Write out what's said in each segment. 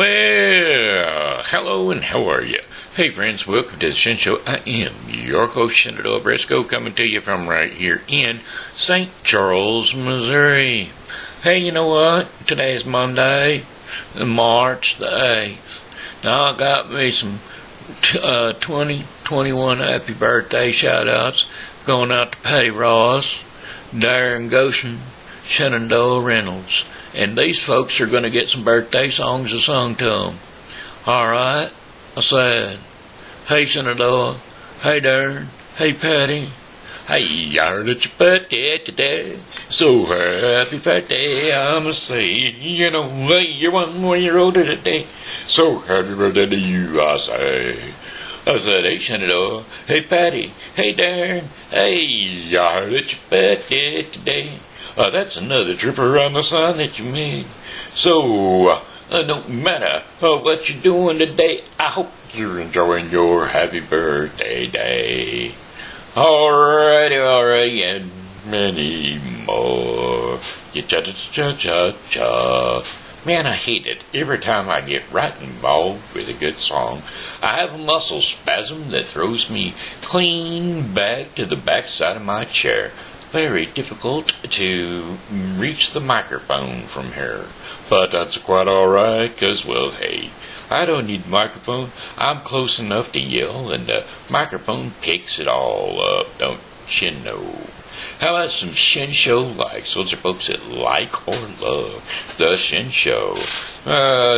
Well, hello and how are you? Hey friends, welcome to the Shen Show. I am your host, Shenandoah Briscoe, coming to you from right here in St. Charles, Missouri. Hey, you know what? Today is Monday, March the 8th. Now I got me some 2021 happy birthday shout-outs going out to Patti, Darin, Gosejohan, Shenandoah, Reynolds. And these folks are going to get some birthday songs sung to them. Alright? I said, hey Shenandoah, hey Darin, hey Patti, hey, I heard it's your birthday today, so happy birthday, I'ma say, you know, hey, you're 1 year older today, so happy birthday to you, I say. I said, hey Shenandoah, hey Patti, hey Darin, hey, I heard it's your birthday today. That's another trip around the sun that you made. So, no matter what you're doing today, I hope you're enjoying your happy birthday day. Alrighty, and many more. Cha-cha-cha-cha-cha. Man, I hate it. Every time I get right involved with a good song, I have a muscle spasm that throws me clean back to the backside of my chair. Very difficult to reach the microphone from here. But that's quite alright, 'cause, well, hey, I don't need a microphone. I'm close enough to yell, and the microphone picks it all up, don't you know? How about some Shen Show likes? Those are folks that like or love the Shen Show.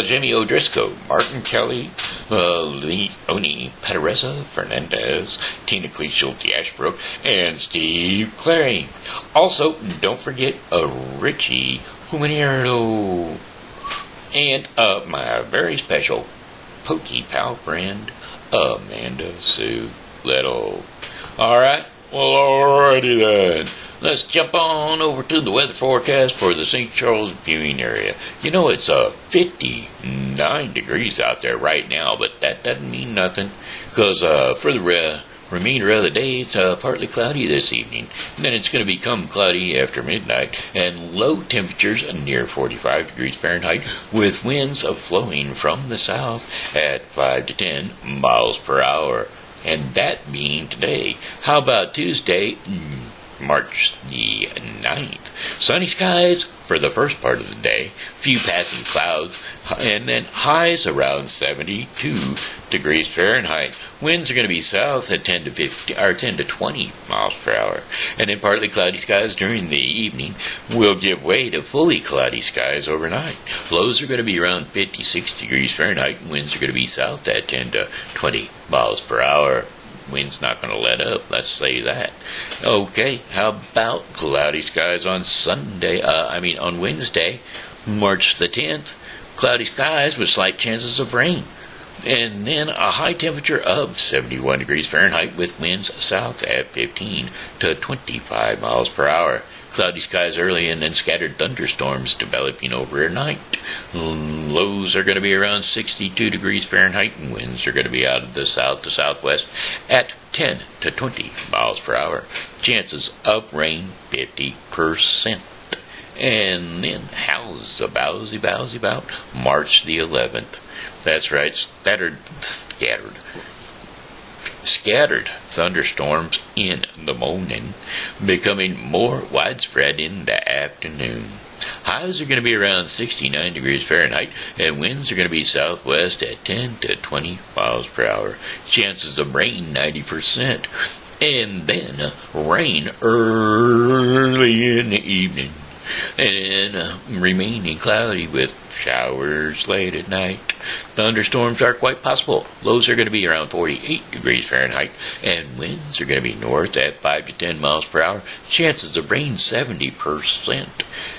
Jamie O'Driscoll, Martin Kelly, Leony, Pedraza, Fernandez, Tina Kleeschulte, Ashbrook, and Steve Clary. Also, don't forget Richie, Humarito, and my very special Pokey pal friend, Amanda Sue Little. Alright? Well, alrighty then. Let's jump on over to the weather forecast for the St. Charles viewing area. You know, it's 59 degrees out there right now, but that doesn't mean nothing, because for the remainder of the day, it's partly cloudy this evening. And then it's going to become cloudy after midnight, and low temperatures near 45 degrees Fahrenheit, with winds flowing from the south at 5 to 10 miles per hour. And that being today. How about Tuesday, March the 9th? Sunny skies for the first part of the day. Few passing clouds. And then highs around 72 degrees Fahrenheit. Winds are going to be south at 10 to 20 miles per hour. And then partly cloudy skies during the evening will give way to fully cloudy skies overnight. Lows are going to be around 56 degrees Fahrenheit. And winds are going to be south at 10 to 20 miles per hour. Wind's not going to let up, let's say that. Okay, how about cloudy skies on on Wednesday, March the 10th? Cloudy skies with slight chances of rain. And then a high temperature of 71 degrees Fahrenheit with winds south at 15 to 25 miles per hour. Cloudy skies early and then scattered thunderstorms developing overnight. Lows are going to be around 62 degrees Fahrenheit and winds are going to be out of the south to southwest at 10 to 20 miles per hour. Chances of rain 50%. And then how's about March the 11th? That's right, scattered thunderstorms in the morning, becoming more widespread in the afternoon. Highs are going to be around 69 degrees Fahrenheit, and winds are going to be southwest at 10 to 20 miles per hour. Chances of rain 90%, and then rain early in the evening, and then remaining cloudy with showers late at night. Thunderstorms are quite possible. Lows are going to be around 48 degrees Fahrenheit, and winds are going to be north at 5 to 10 miles per hour. Chances of rain 70%.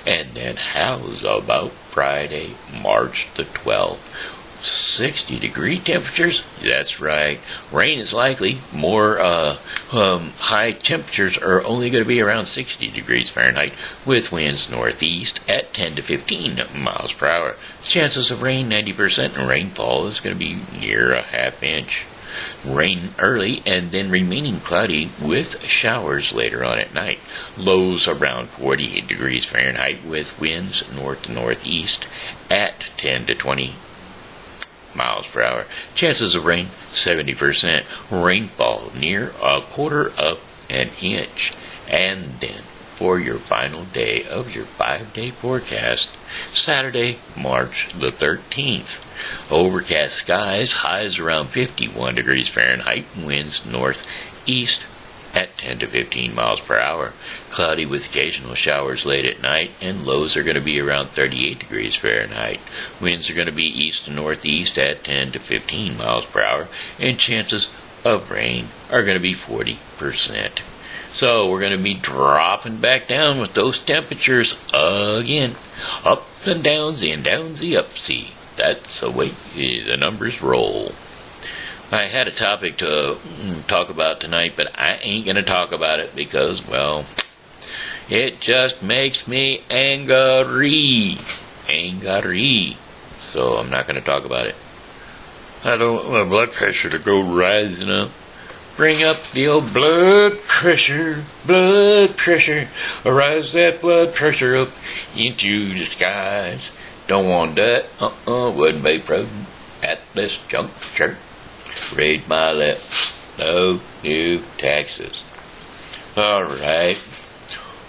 And then how's about Friday, March the 12th? 60-degree temperatures? That's right. Rain is likely. More high temperatures are only going to be around 60 degrees Fahrenheit with winds northeast at 10 to 15 miles per hour. Chances of rain 90%, and rainfall is going to be near a half inch. Rain early and then remaining cloudy with showers later on at night. Lows around 48 degrees Fahrenheit with winds north to northeast at 10 to 20 miles per hour. Chances of rain, 70%. Rainfall, near a quarter of an inch. And then, for your final day of your 5-day forecast, Saturday, March the 13th. Overcast skies, highs around 51 degrees Fahrenheit, winds northeast at 10 to 15 miles per hour. Cloudy with occasional showers late at night, and lows are going to be around 38 degrees Fahrenheit. Winds are going to be east to northeast at 10 to 15 miles per hour, and chances of rain are going to be 40%. So we're going to be dropping back down with those temperatures again. Up and downsy and downsy upsy. That's the way the numbers roll. I had a topic to talk about tonight, but I ain't going to talk about it because, well, it just makes me angry. So I'm not going to talk about it. I don't want my blood pressure to go rising up. Bring up the old blood pressure. Rise that blood pressure up into the skies. Don't want that. Wouldn't be prudent at this juncture. Read my lips. No new taxes. All right.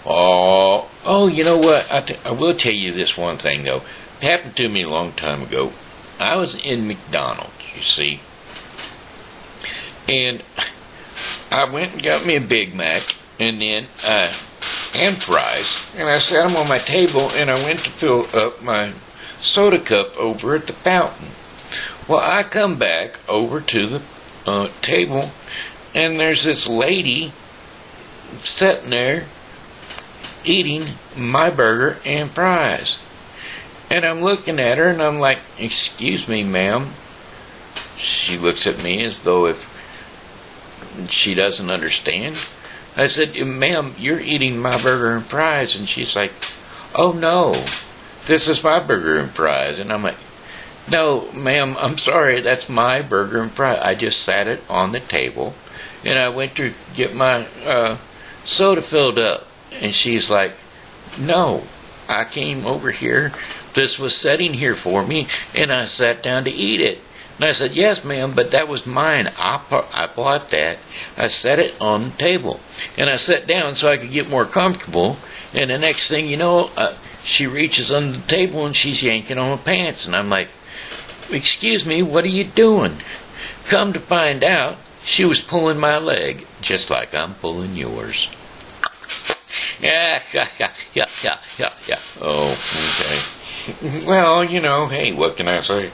Oh, you know what? I will tell you this one thing, though. It happened to me a long time ago. I was in McDonald's, you see. And I went and got me a Big Mac, and then and fries, and I sat them on my table, and I went to fill up my soda cup over at the fountain. Well, I come back over to the table, and there's this lady sitting there eating my burger and fries. And I'm looking at her, and I'm like, "Excuse me, ma'am." She looks at me as though if she doesn't understand. I said, "Ma'am, you're eating my burger and fries." And she's like, "Oh, no, this is my burger and fries." And I'm like, "No, ma'am, I'm sorry, that's my burger and fries. I just sat it on the table, and I went to get my soda filled up." And she's like, "No, I came over here. This was sitting here for me, and I sat down to eat it." And I said, "Yes, ma'am, but that was mine. I bought that. I set it on the table. And I sat down so I could get more comfortable. And the next thing you know, she reaches under the table and she's yanking on my pants." And I'm like, "Excuse me, what are you doing?" Come to find out, she was pulling my leg, just like I'm pulling yours. Yeah. Oh, okay. Well, you know, hey, what can I say?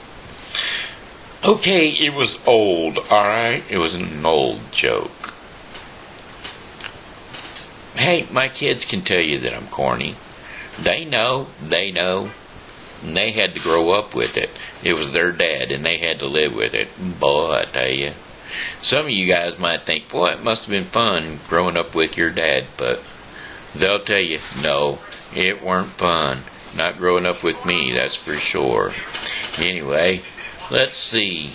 Okay, it was old, alright? It was an old joke. Hey, my kids can tell you that I'm corny. They know. And they had to grow up with it. It was their dad, and they had to live with it. Boy, I tell you. Some of you guys might think, boy, it must have been fun growing up with your dad, but they'll tell you, no, it weren't fun. Not growing up with me, that's for sure. Anyway, let's see.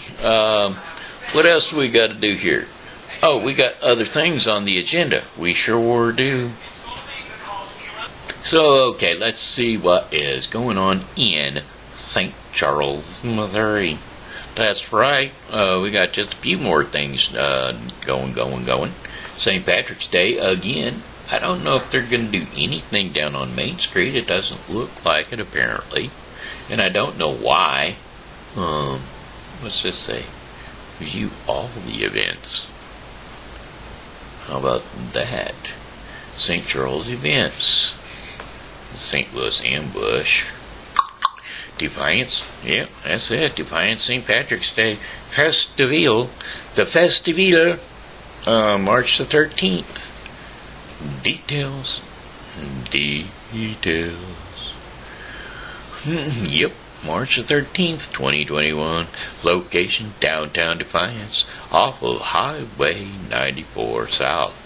What else do we got to do here? Oh, we got other things on the agenda. We sure do. So, okay, let's see what is going on in St. Charles, Missouri. That's right. We got just a few more things going. St. Patrick's Day again. I don't know if they're going to do anything down on Main Street. It doesn't look like it, apparently. And I don't know why. What's this say? View all the events. How about that? St. Charles events. St. Louis ambush. Defiance. Yeah, that's it. Defiance St. Patrick's Day Festival. The Festival. March the 13th. Details. Yep. March the 13th, 2021. Location, downtown Defiance, off of Highway 94 South.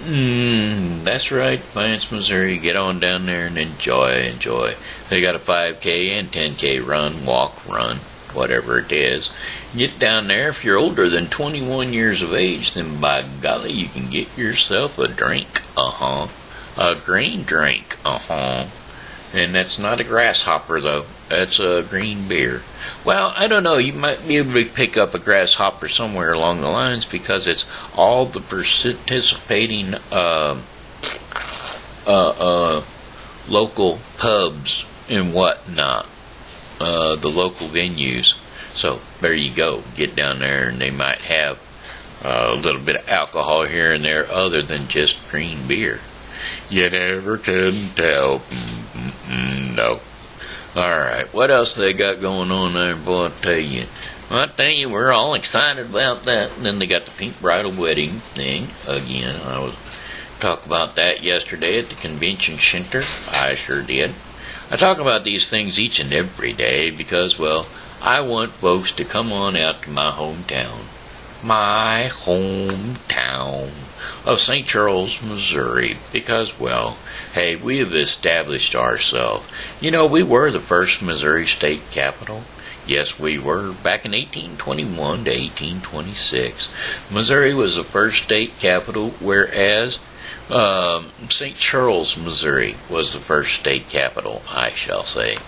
That's right, Defiance, Missouri. Get on down there and enjoy. They got a 5K and 10K run, whatever it is. Get down there. If you're older than 21 years of age, then by golly, you can get yourself a drink. A green drink. And that's not a grasshopper, though. That's a green beer. Well, I don't know. You might be able to pick up a grasshopper somewhere along the lines because it's all the participating local pubs and whatnot, the local venues. So there you go. Get down there and they might have a little bit of alcohol here and there other than just green beer. You never can tell. No. Alright, what else they got going on there, boy, I'll tell you, we're all excited about that. And then they got the pink bridal wedding thing. Again, I was talk about that yesterday at the convention center. I sure did. I talk about these things each and every day because, well, I want folks to come on out to my hometown. My hometown of St. Charles, Missouri, because, well, hey, we have established ourselves. You know, we were the first Missouri state capital. Yes, we were. Back in 1821 to 1826, Missouri was the first state capital, whereas St. Charles, Missouri was the first state capital, I shall say.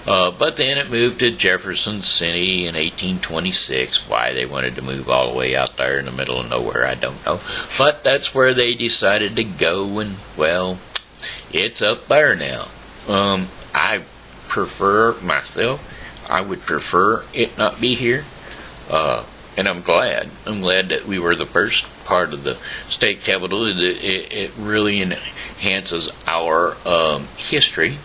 But then it moved to Jefferson City in 1826. Why they wanted to move all the way out there in the middle of nowhere, I don't know. But that's where they decided to go, and, well, it's up there now. I prefer, myself, I would prefer it not be here. And I'm glad. I'm glad that we were the first part of the state capital. It really enhances our history.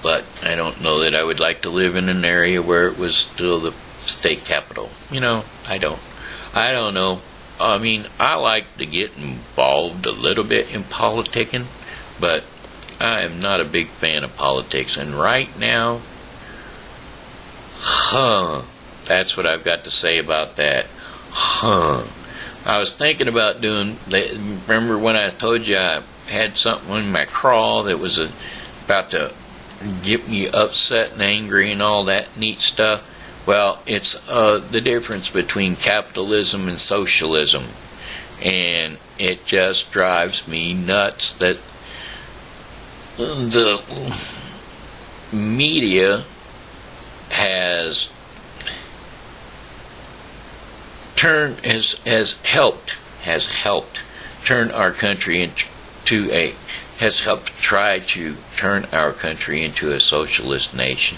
But I don't know that I would like to live in an area where it was still the state capital. You know, I don't know. I mean, I like to get involved a little bit in politicking, but I am not a big fan of politics. And right now, that's what I've got to say about that. I was thinking about doing, remember when I told you I had something in my craw that was about to get me upset and angry and all that neat stuff? Well, it's the difference between capitalism and socialism. And it just drives me nuts that the media has helped turn our country into has helped try to turn our country into a socialist nation.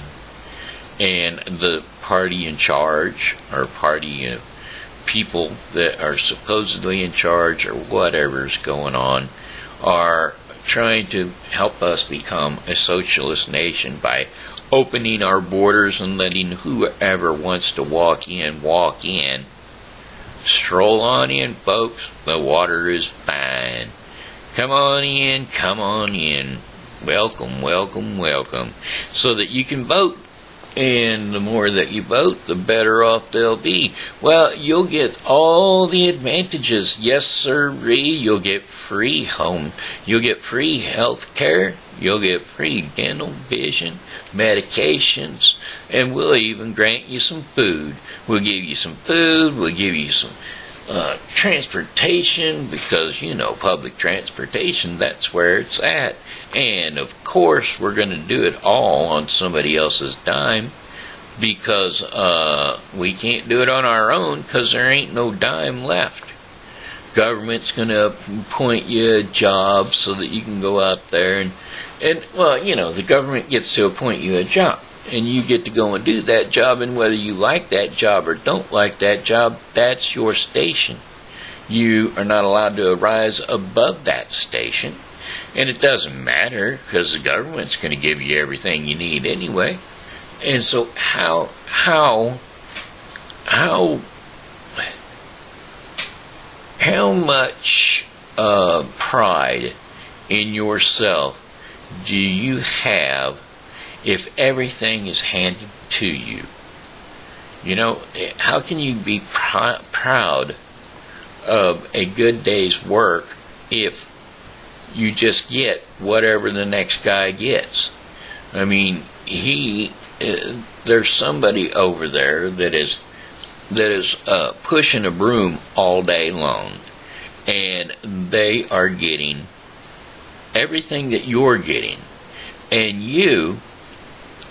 And the party in charge, or party of people that are supposedly in charge, or whatever's going on, are trying to help us become a socialist nation by opening our borders and letting whoever wants to walk in. Stroll on in, folks. The water is fine. Come on in. Welcome. So that you can vote. And the more that you vote, the better off they'll be. Well, you'll get all the advantages. Yes, sirree. You'll get free home. You'll get free health care. You'll get free dental, vision, medications. And we'll even grant you some food. We'll give you some food. We'll give you some transportation, because, you know, public transportation, that's where it's at. And, of course, we're going to do it all on somebody else's dime, because we can't do it on our own, because there ain't no dime left. Government's going to appoint you a job so that you can go out there and, well, you know, the government gets to appoint you a job. And you get to go and do that job, and whether you like that job or don't like that job, that's your station. You are not allowed to rise above that station. And it doesn't matter, because the government's going to give you everything you need anyway. And so how much pride in yourself do you have if everything is handed to you? You know, how can you be proud of a good day's work if you just get whatever the next guy gets? I mean, there's somebody over there that is pushing a broom all day long, and they are getting everything that you're getting, and you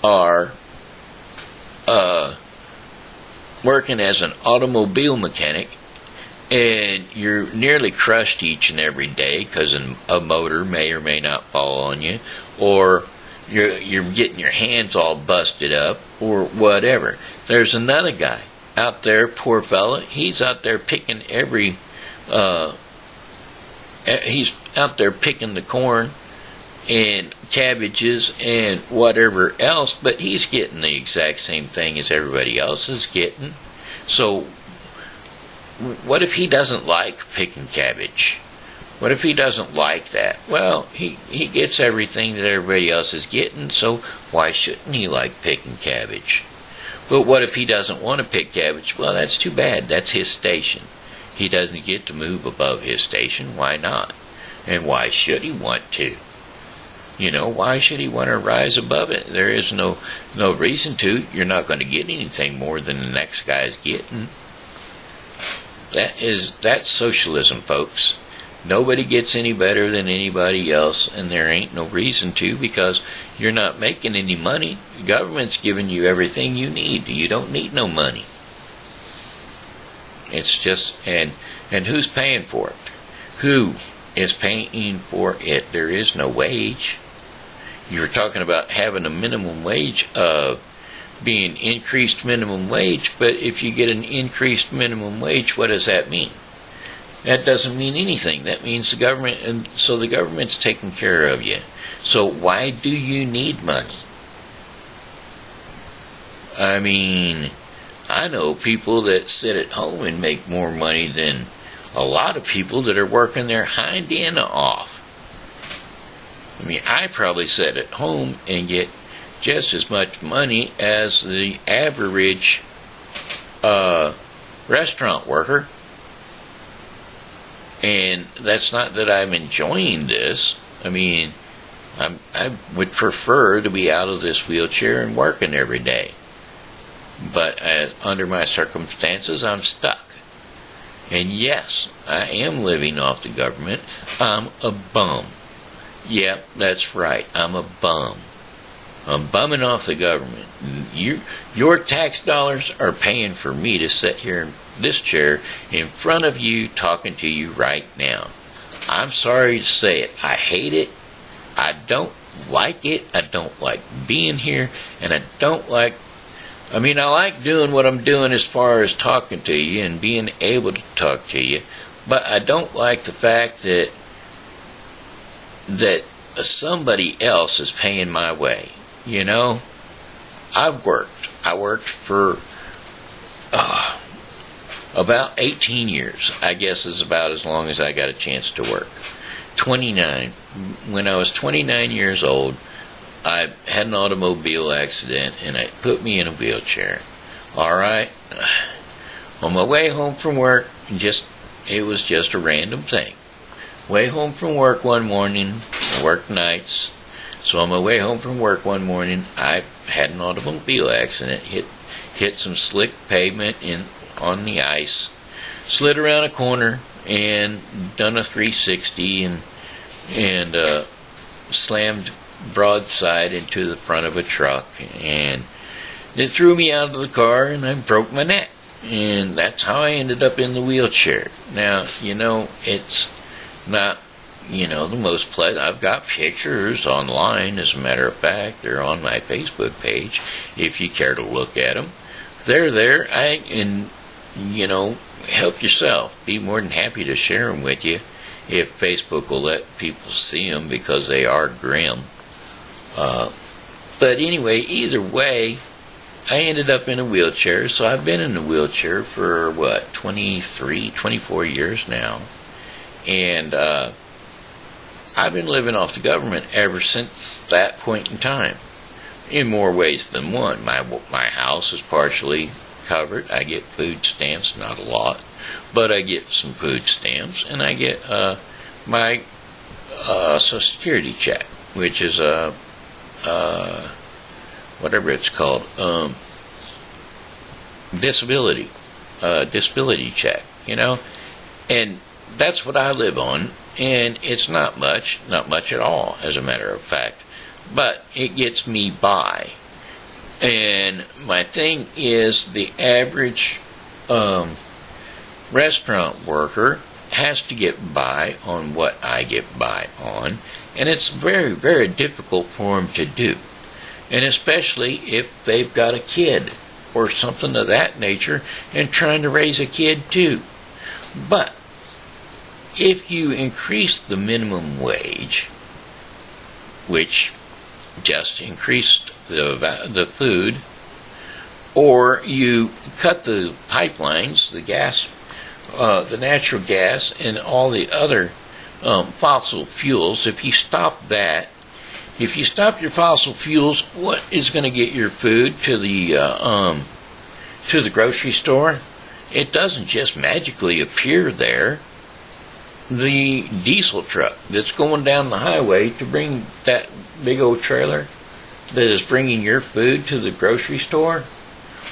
are working as an automobile mechanic, and you're nearly crushed each and every day because a motor may or may not fall on you, or you're getting your hands all busted up, or whatever. There's another guy out there, poor fella. He's out there picking he's out there picking the corn and cabbages and whatever else, but he's getting the exact same thing as everybody else is getting. So what if he doesn't like picking cabbage? What if he doesn't like that? Well, he gets everything that everybody else is getting, so why shouldn't he like picking cabbage? But what if he doesn't want to pick cabbage? Well, that's too bad. That's his station. He doesn't get to move above his station. Why not? And why should he want to? Why should he want to rise above it? There is no reason to. You're not going to get anything more than the next guy's getting. That's socialism, folks. Nobody gets any better than anybody else, and there ain't no reason to, because you're not making any money. The government's giving you everything you need. You don't need no money. It's just, and who's paying for it? Who is paying for it? There is no wage. You were talking about having a minimum wage being increased minimum wage, but if you get an increased minimum wage, what does that mean? That doesn't mean anything. That means the government, and so the government's taking care of you. So why do you need money? I mean, I know people that sit at home and make more money than a lot of people that are working their hind end off. I mean, I probably sit at home and get just as much money as the average restaurant worker. And that's not that I'm enjoying this. I mean, I would prefer to be out of this wheelchair and working every day. But under my circumstances, I'm stuck. And yes, I am living off the government. I'm a bum. Yep, that's right. I'm a bum. I'm bumming off the government. Your tax dollars are paying for me to sit here in this chair in front of you talking to you right now. I'm sorry to say it. I hate it. I don't like it. I don't like being here. And I like doing what I'm doing as far as talking to you and being able to talk to you. But I don't like the fact that somebody else is paying my way. I worked for about 18 years, I guess, is about as long as I got a chance to work. 29. When I was 29 years old, I had an automobile accident, and it put me in a wheelchair. All right? On my way home from work, it was just a random thing. Way home from work one morning, I worked nights, so on my way home from work one morning, I had an automobile accident, hit some slick pavement on the ice, slid around a corner, and done a 360 and slammed broadside into the front of a truck, and it threw me out of the car, and I broke my neck, and that's how I ended up in the wheelchair. Now, it's not the most pleasant. I've got pictures online, as a matter of fact. They're on my Facebook page, if you care to look at them. They're there. Help yourself. Be more than happy to share them with you if Facebook will let people see them, because they are grim. But anyway, either way, I ended up in a wheelchair. So I've been in a wheelchair for, 24 years now. And I've been living off the government ever since that point in time, in more ways than one. My house is partially covered. I get food stamps, not a lot, but I get some food stamps, and I get my Social Security check, which is whatever it's called, disability check, and that's what I live on. And it's not much at all, as a matter of fact. But it gets me by. And my thing is, the average restaurant worker has to get by on what I get by on, and it's very, very difficult for them to do. And especially if they've got a kid or something of that nature and trying to raise a kid too. But if you increase the minimum wage, which just increased the food, or you cut the pipelines, the gas, the natural gas, and all the other fossil fuels, if you stop that, if you stop your fossil fuels, what is going to get your food to the grocery store? It doesn't just magically appear there. The diesel truck that's going down the highway to bring that big old trailer that is bringing your food to the grocery store,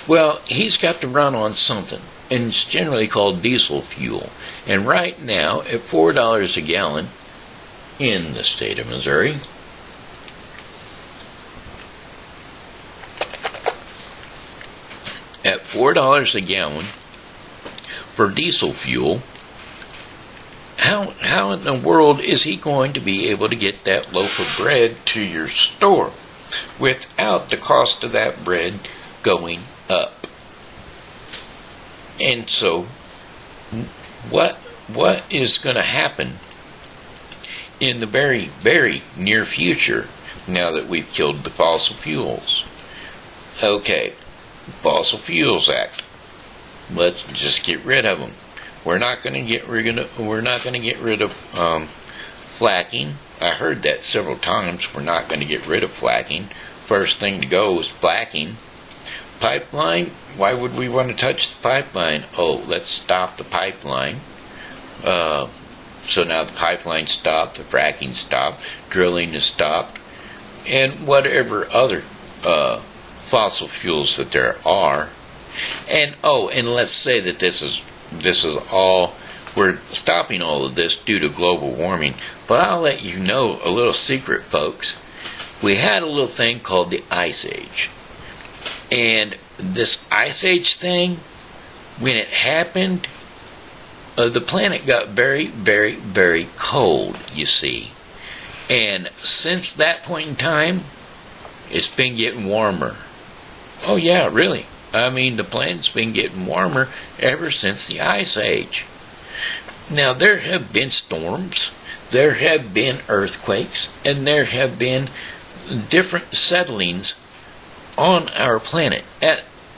well, he's got to run on something, and it's generally called diesel fuel. And right now, at $4 a gallon in the state of Missouri, at $4 a gallon for diesel fuel, how in the world is he going to be able to get that loaf of bread to your store without the cost of that bread going up? And so, what is going to happen in the very, very near future now that we've killed the fossil fuels? Okay, Fossil Fuels Act. Let's just get rid of them. We're not going to get rid of fracking. I heard that several times. We're not going to get rid of fracking. First thing to go is fracking. Pipeline. Why would we want to touch the pipeline? Oh, let's stop the pipeline. So now the pipeline stopped, the fracking stopped, drilling is stopped, and whatever other fossil fuels that there are. And let's say that this is all, we're stopping all of this due to global warming. But I'll let you know a little secret, folks. We had a little thing called the Ice Age. And this Ice Age thing, when it happened, the planet got very, very, very cold, you see. And since that point in time, it's been getting warmer. Oh yeah, really. I mean, the planet's been getting warmer ever since the Ice Age. Now, there have been storms, there have been earthquakes, and there have been different settlings on our planet.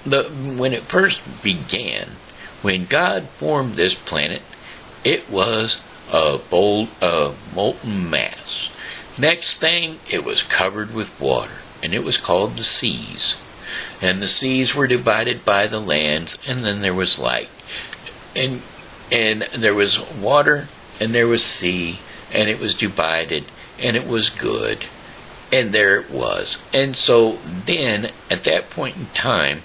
When it first began, when God formed this planet, it was a molten mass. Next thing, it was covered with water, and it was called the seas. And the seas were divided by the lands, and then there was light. And there was water, and there was sea, and it was divided, and it was good. And there it was. And so then, at that point in time,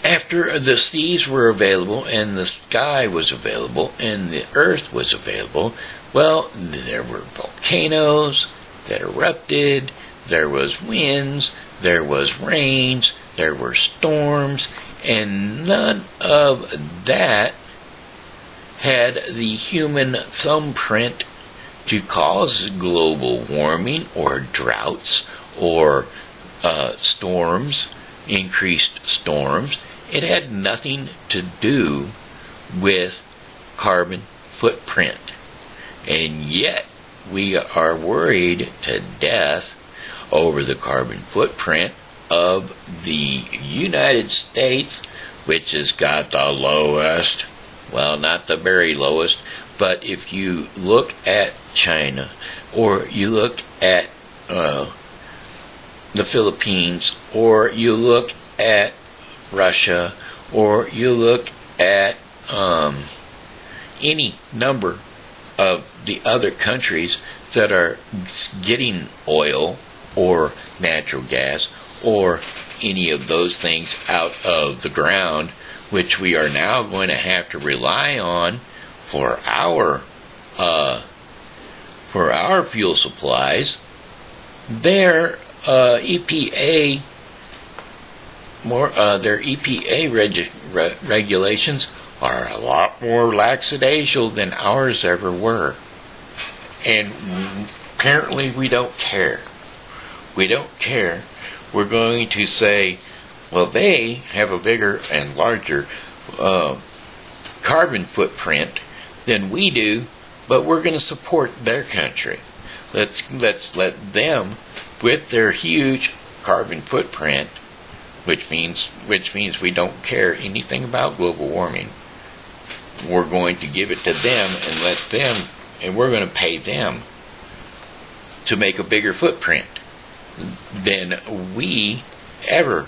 after the seas were available, and the sky was available, and the earth was available, well, there were volcanoes that erupted, there was winds, there was rains, there were storms, and none of that had the human thumbprint to cause global warming or droughts or storms, increased storms. It had nothing to do with carbon footprint. And yet, we are worried to death over the carbon footprint of the United States, which has got the lowest, well, not the very lowest, but if you look at China, or you look at the Philippines, or you look at Russia, or you look at any number of the other countries that are getting oil or natural gas or any of those things out of the ground, which we are now going to have to rely on for our fuel supplies, their EPA their EPA regulations are a lot more lackadaisical than ours ever were. And apparently we don't care. We don't care. We're going to say, well, they have a bigger and larger carbon footprint than we do, but we're going to support their country. Let's let them, with their huge carbon footprint, which means we don't care anything about global warming. We're going to give it to them and let them, and we're going to pay them to make a bigger footprint than we ever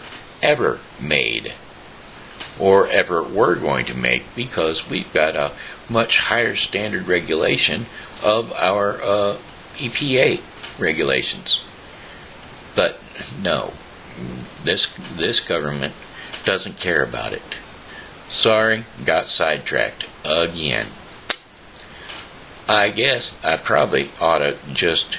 made or ever were going to make, because we've got a much higher standard regulation of our EPA regulations. But no, this government doesn't care about it. Sorry, got sidetracked again. I guess I probably ought to just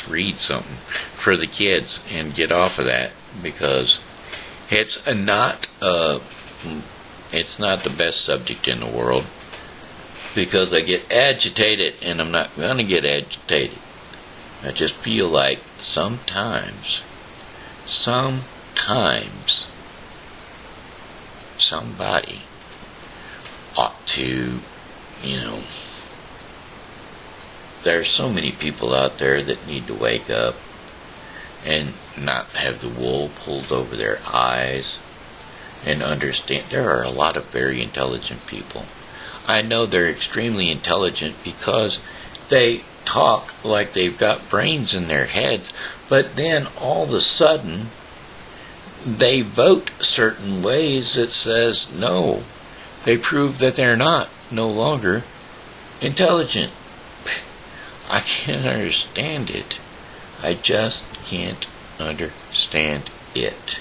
read something for the kids and get off of that, because it's not the best subject in the world, because I get agitated, and I'm not going to get agitated. I just feel like sometimes somebody ought to, there's so many people out there that need to wake up and not have the wool pulled over their eyes and understand. There are a lot of very intelligent people. I know they're extremely intelligent because they talk like they've got brains in their heads, but then all of a sudden they vote certain ways that says no. They prove that they're no longer intelligent. I can't understand it. I just can't understand it.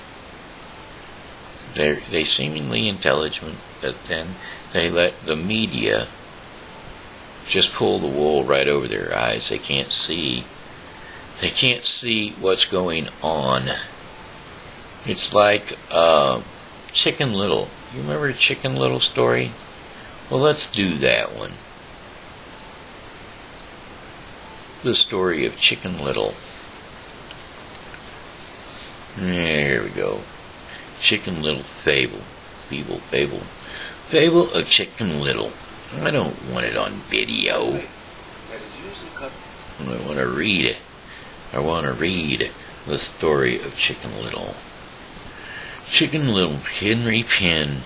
They seemingly intelligent, but then they let the media just pull the wool right over their eyes. They can't see what's going on. It's like Chicken Little. You remember Chicken Little story? Well, let's do that one. The story of Chicken Little. There we go. Chicken Little fable. Fable of Chicken Little. I don't want it on video. I want to read it. I want to read the story of Chicken Little. Chicken Little, Henry Penn.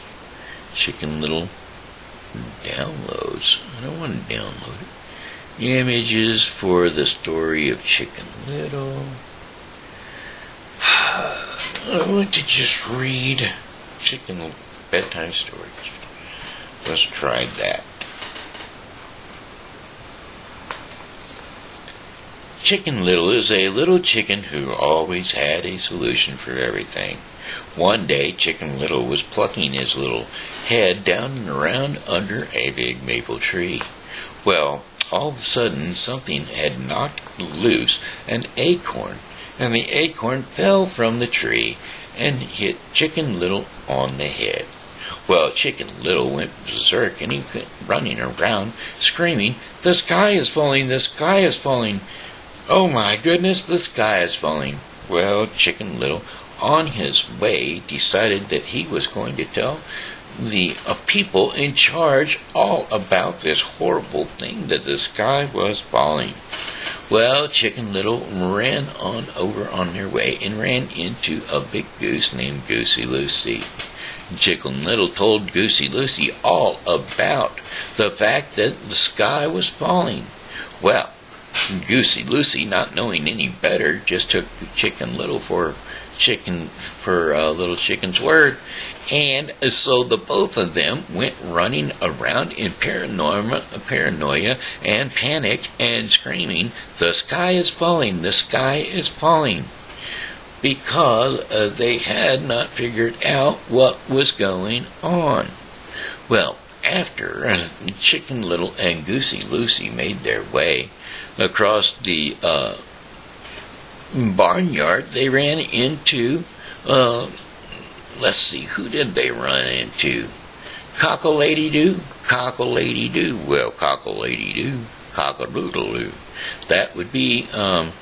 Chicken Little downloads. I don't want to download it. Images for the story of Chicken Little. I want to just read Chicken Little bedtime stories. Let's try that. Chicken Little is a little chicken who always had a solution for everything. One day, Chicken Little was plucking his little head down and around under a big maple tree. Well, all of a sudden, something had knocked loose an acorn, and the acorn fell from the tree and hit Chicken Little on the head. Well, Chicken Little went berserk, and he went running around, screaming, "The sky is falling! The sky is falling! Oh my goodness, the sky is falling!" Well, Chicken Little, on his way, decided that he was going to tell the people in charge all about this horrible thing that the sky was falling. Well, Chicken Little ran on over on their way and ran into a big goose named Goosey Lucy. Chicken Little told Goosey Lucy all about the fact that the sky was falling. Well, Goosey Lucy, not knowing any better, just took Chicken Little for little chicken's word, and so the both of them went running around in paranoia and panic and screaming, "The sky is falling! The sky is falling!" because they had not figured out what was going on. Well, after Chicken Little and Goosey Lucy made their way across the barnyard, they ran into, let's see, who did they run into? Cockle-lady-doo, cockle-lady-doo. Well, cockle-lady-doo, cock-a-doodle-doo. That would be the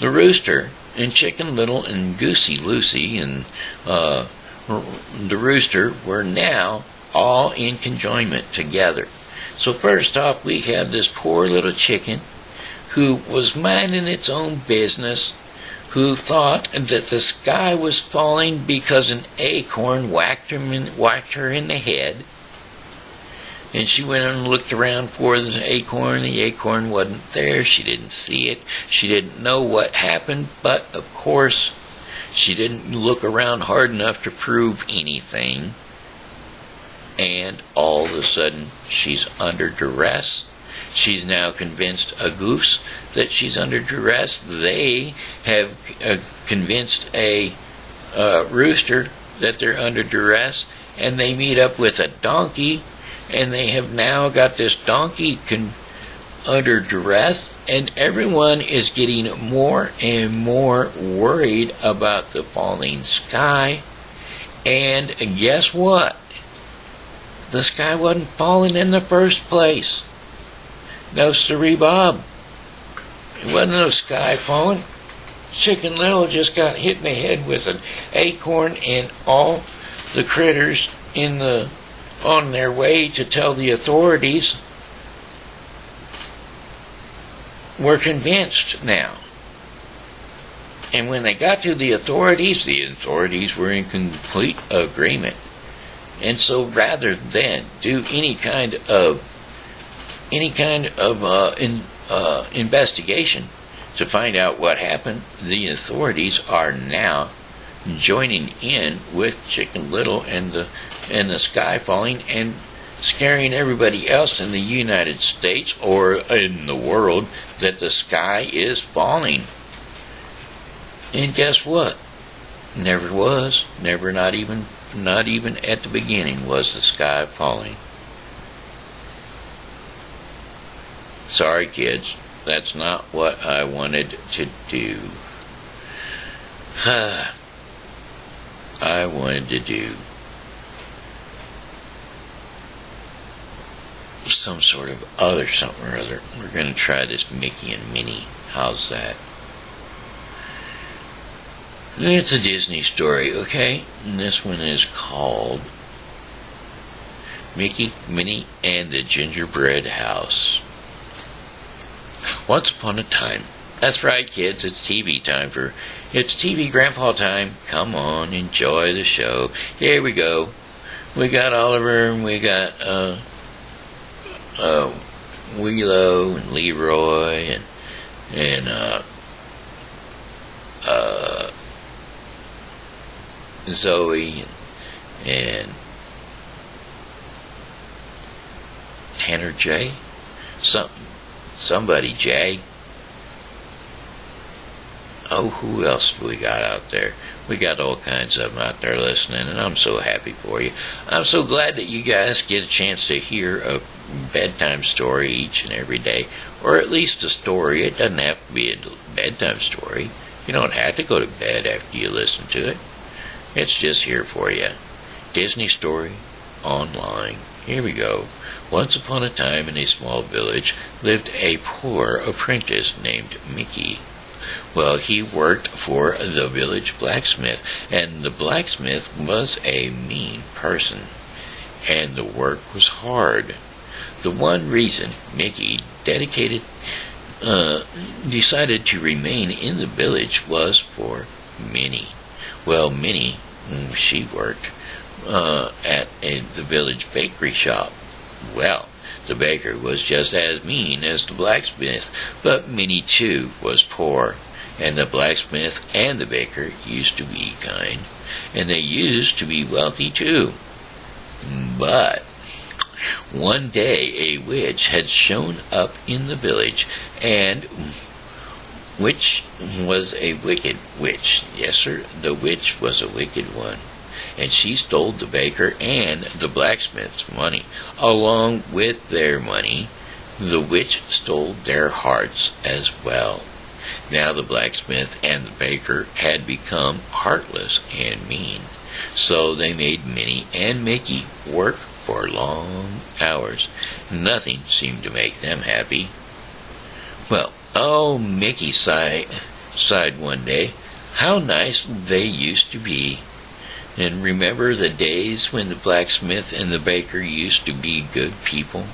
rooster and Chicken Little and Goosey Lucy and the rooster were now all in conjoinment together. So first off, we have this poor little chicken who was minding its own business, who thought that the sky was falling because an acorn whacked her in the head. And she went and looked around for the acorn. The acorn wasn't there. She didn't see it. She didn't know what happened, but of course, she didn't look around hard enough to prove anything. And all of a sudden, she's under duress. She's now convinced a goose that she's under duress. They have convinced a rooster that they're under duress. And they meet up with a donkey. And they have now got this donkey under duress. And everyone is getting more and more worried about the falling sky. And guess what? The sky wasn't falling in the first place. No siree, Bob. It wasn't no sky falling. Chicken Little just got hit in the head with an acorn, and all the critters on their way to tell the authorities were convinced now. And when they got to the authorities were in complete agreement. And so rather than do any kind of investigation to find out what happened, the authorities are now joining in with Chicken Little and the sky falling and scaring everybody else in the United States or in the world that the sky is falling. And guess what? Never was. Never, not even at the beginning was the sky falling. Sorry, kids. That's not what I wanted to do. I wanted to do some sort of other something or other. We're going to try this Mickey and Minnie. How's that? It's a Disney story, okay? And this one is called Mickey, Minnie, and the Gingerbread House. Once upon a time. That's right, kids. It's TV time it's TV grandpa time. Come on, enjoy the show. Here we go. We got Oliver and we got Willow and Leroy and Zoe and Tanner J. Somebody J. Oh, who else do we got out there? We got all kinds of them out there listening, and I'm so happy for you. I'm so glad that you guys get a chance to hear a bedtime story each and every day, or at least a story. It doesn't have to be a bedtime story. You don't have to go to bed after you listen to it. It's just here for you. Disney story online. Here we go. Once upon a time in a small village lived a poor apprentice named Mickey. Well, he worked for the village blacksmith, and the blacksmith was a mean person, and the work was hard. The one reason Mickey decided to remain in the village was for Minnie. Well, Minnie, she worked at the village bakery shop. Well, the baker was just as mean as the blacksmith, but Minnie too was poor, and the blacksmith and the baker used to be kind, and they used to be wealthy too. But one day a witch had shown up in the village, and which was a wicked witch. Yes, sir, the witch was a wicked one. And she stole the baker and the blacksmith's money, along with their money, The witch stole their hearts as well. Now the blacksmith and the baker had become heartless and mean, so they made Minnie and Mickey work for long hours. Nothing seemed to make them happy. Well, oh, Mickey sighed one day. How nice they used to be. And remember the days when the blacksmith and the baker used to be good people?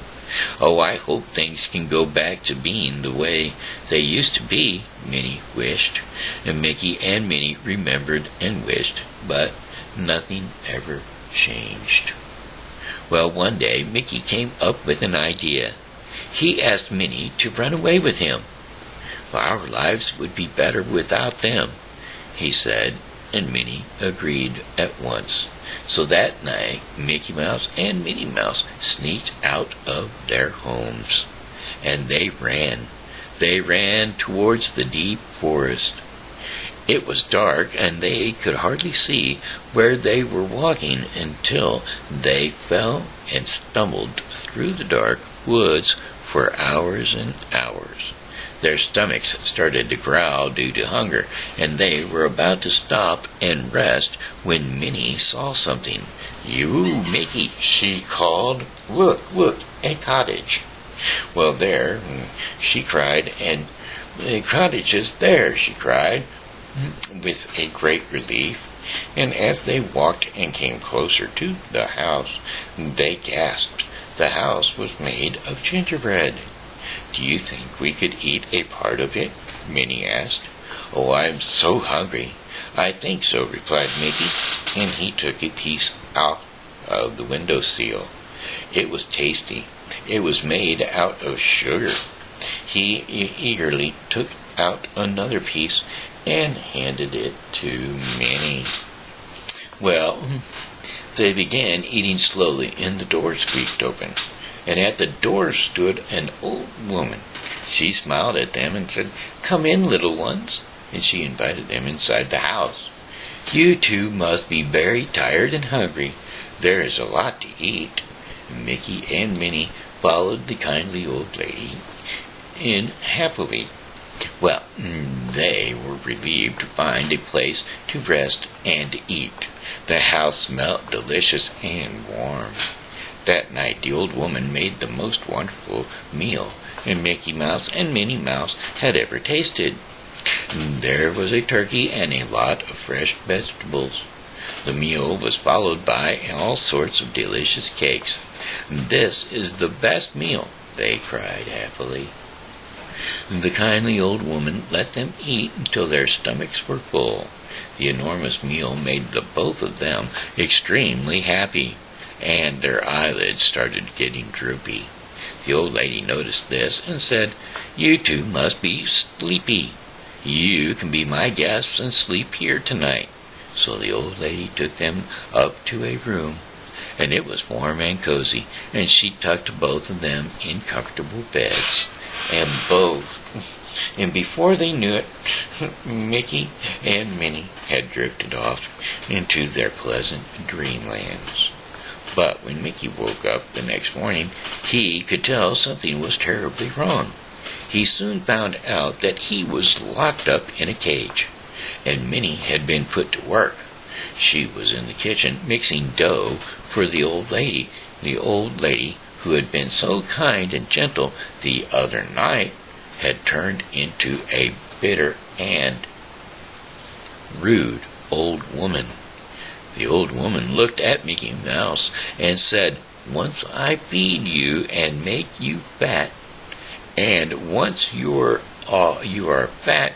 Oh, I hope things can go back to being the way they used to be, Minnie wished. And Mickey and Minnie remembered and wished, but nothing ever changed. Well, one day Mickey came up with an idea. He asked Minnie to run away with him. Well, our lives would be better without them, he said, and Minnie agreed at once. So that night, Mickey Mouse and Minnie Mouse sneaked out of their homes, and they ran. They ran towards the deep forest. It was dark, and they could hardly see where they were walking until they fell and stumbled through the dark woods for hours and hours. Their stomachs started to growl due to hunger, and they were about to stop and rest when Minnie saw something. "You, Mickey," she called. Look, a cottage." "Well, there," she cried, "and the cottage is there," she cried, with a great relief. And as they walked and came closer to the house, they gasped. The house was made of gingerbread. "Do you think we could eat a part of it?" Minnie asked. "Oh, I'm so hungry." "I think so," replied Mickey, and he took a piece out of the window sill. It was tasty. It was made out of sugar. He eagerly took out another piece and handed it to Minnie. Well, they began eating slowly, and the door squeaked open. And at the door stood an old woman. She smiled at them and said, "Come in, little ones," and she invited them inside the house. "You two must be very tired and hungry. There is a lot to eat." Mickey and Minnie followed the kindly old lady in happily. Well, they were relieved to find a place to rest and eat. The house smelled delicious and warm. That night the old woman made the most wonderful meal Mickey Mouse and Minnie Mouse had ever tasted. There was a turkey and a lot of fresh vegetables. The meal was followed by all sorts of delicious cakes. "This is the best meal," they cried happily. The kindly old woman let them eat until their stomachs were full. The enormous meal made the both of them extremely happy, and their eyelids started getting droopy. The old lady noticed this and said, "You two must be sleepy. You can be my guests and sleep here tonight." So the old lady took them up to a room, and it was warm and cozy, and she tucked both of them in comfortable beds. And before they knew it, Mickey and Minnie had drifted off into their pleasant dreamlands. But when Mickey woke up the next morning, he could tell something was terribly wrong. He soon found out that he was locked up in a cage, and Minnie had been put to work. She was in the kitchen mixing dough for the old lady who had been so kind and gentle the other night had turned into a bitter and rude old woman. The old woman looked at Mickey Mouse and said, "Once I feed you and make you fat, and once you are fat,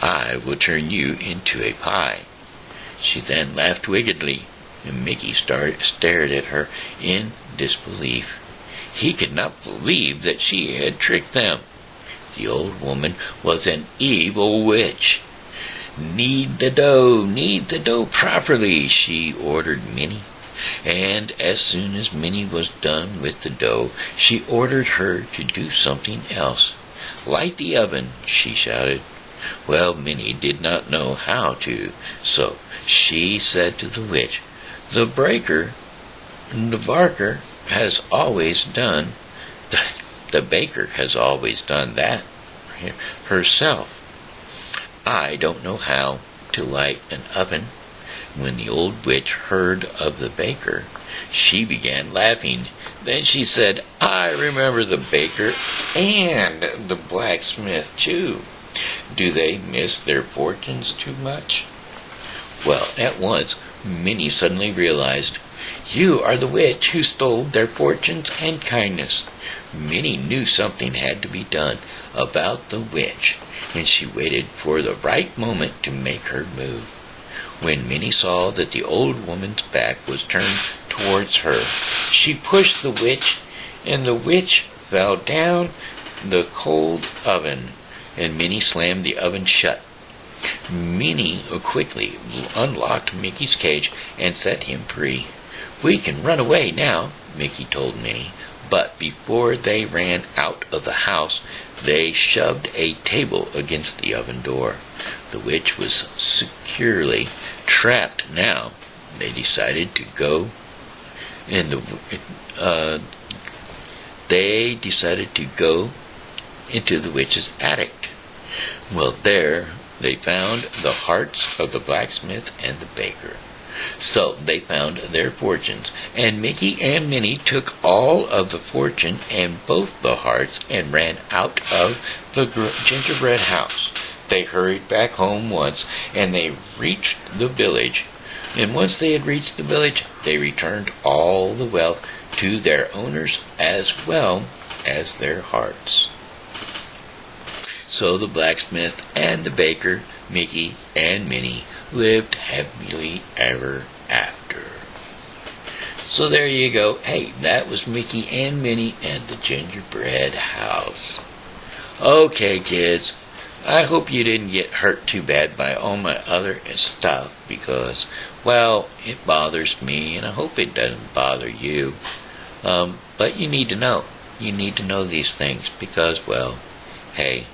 I will turn you into a pie." She then laughed wickedly, and Mickey stared at her in disbelief. He could not believe that she had tricked them. The old woman was an evil witch. Knead the dough properly," she ordered Minnie. And as soon as Minnie was done with the dough, she ordered her to do something else. "Light the oven," she shouted. Well, Minnie did not know how to, so she said to the witch, the barker has always done The baker has always done that herself. I don't know how to light an oven." When the old witch heard of the baker, she began laughing. Then she said, "I remember the baker and the blacksmith too. Do they miss their fortunes too much?" Well, at once, Minnie suddenly realized, "You are the witch who stole their fortunes and kindness." Minnie knew something had to be done about the witch, and she waited for the right moment to make her move. When Minnie saw that the old woman's back was turned towards her, she pushed the witch, and the witch fell down the cold oven, and Minnie slammed the oven shut. Minnie quickly unlocked Mickey's cage and set him free. "We can run away now," Mickey told Minnie. But before they ran out of the house, they shoved a table against the oven door. The witch was securely trapped now. They decided to go into the witch's attic. Well, there they found the hearts of the blacksmith and the baker. So they found their fortunes, and Mickey and Minnie took all of the fortune and both the hearts and ran out of the gingerbread house. They hurried back home once, and they reached the village. And once they had reached the village, they returned all the wealth to their owners as well as their hearts. So the blacksmith and the baker, Mickey and Minnie, lived happily ever after. So there you go. Hey, that was Mickey and Minnie and the gingerbread house. Okay, kids. I hope you didn't get hurt too bad by all my other stuff because, well, it bothers me, and I hope it doesn't bother you. But you need to know. You need to know these things because, well, hey,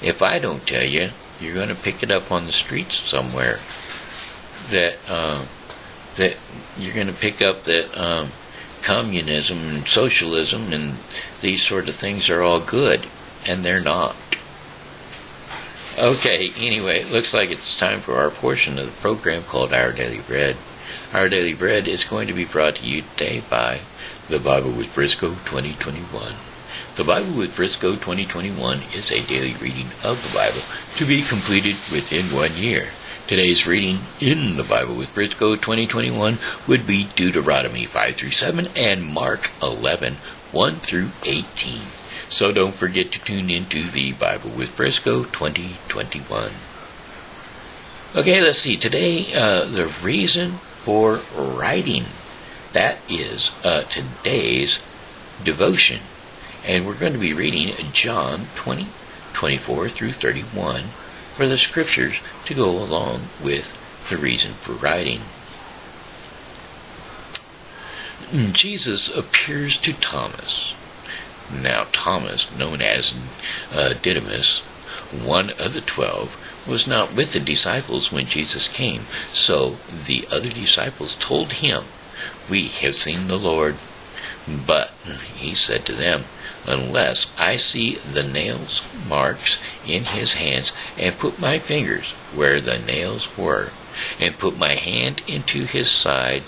if I don't tell you, you're going to pick it up on the streets somewhere. That you're going to pick up that communism and socialism and these sort of things are all good, and they're not. Okay, anyway, it looks like it's time for our portion of the program called Our Daily Bread. Our Daily Bread is going to be brought to you today by The Bible with Briscoe 2021. The Bible with Briscoe 2021 is a daily reading of the Bible to be completed within 1 year. Today's reading in the Bible with Briscoe 2021 would be Deuteronomy 5-7 and Mark 11, 1-18. So don't forget to tune into the Bible with Briscoe 2021. Okay, let's see. Today, the reason for writing. That is today's devotion. And we're going to be reading John 20:24-31 for the scriptures to go along with the reason for writing. Jesus appears to Thomas. Now Thomas, known as Didymus, one of the 12, was not with the disciples when Jesus came. So the other disciples told him, "We have seen the Lord." But he said to them, "Unless I see the nails marks in his hands, and put my fingers where the nails were, and put my hand into his side,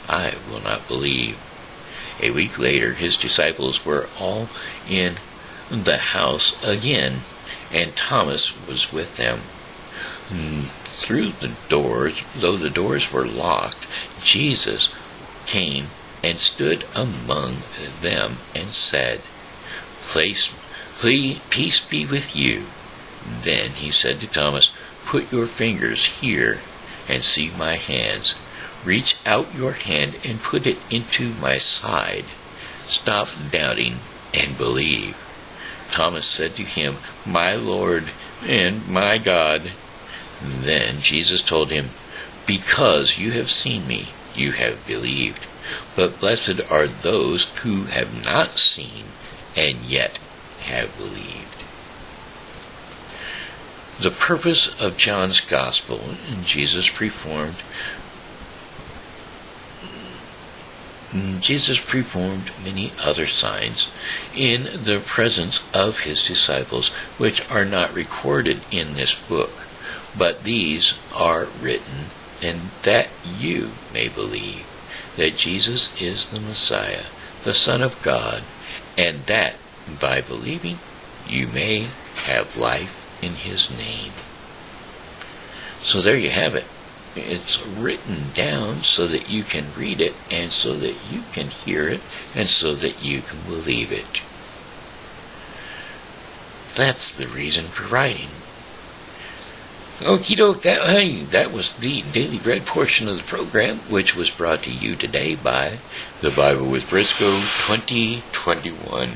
I will not believe." A week later, his disciples were all in the house again, and Thomas was with them. Through the doors, though the doors were locked, Jesus came and stood among them and said, Peace be with you." Then he said to Thomas, "Put your fingers here and see my hands. Reach out your hand and put it into my side. Stop doubting and believe." Thomas said to him, "My Lord and my God." Then Jesus told him, "Because you have seen me, you have believed. But blessed are those who have not seen and yet have believed." The purpose of John's Gospel, Jesus performed Jesus performed many other signs in the presence of his disciples, which are not recorded in this book, but these are written, and that you may believe that Jesus is the Messiah, the Son of God, and that by believing you may have life in his name. So there you have it. It's written down so that you can read it, and so that you can hear it, and so that you can believe it. That's the reason for writing. Okie doke, that was the Daily Bread portion of the program, which was brought to you today by the Bible with Briscoe 2021.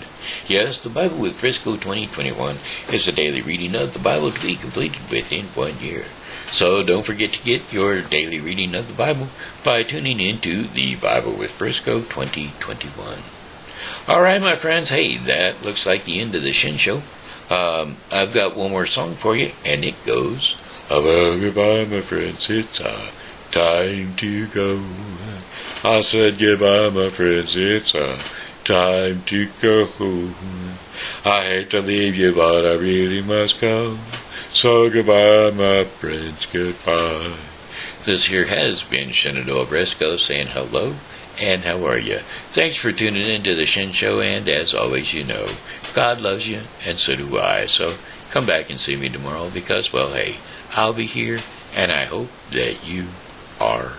Yes, the Bible with Briscoe 2021 is a daily reading of the Bible to be completed within 1 year. So don't forget to get your daily reading of the Bible by tuning into the Bible with Briscoe 2021. All right, my friends, hey, that looks like the end of the Shen Show. I've got one more song for you, and it goes, goodbye, my friends, it's time to go. I said goodbye, my friends, it's time to go. I hate to leave you, but I really must go. So goodbye, my friends, goodbye. This here has been Shenandoah Briscoe saying hello, and how are you? Thanks for tuning into the Shen Show, and as always, you know, God loves you, and so do I. So come back and see me tomorrow, because, well, hey, I'll be here, and I hope that you are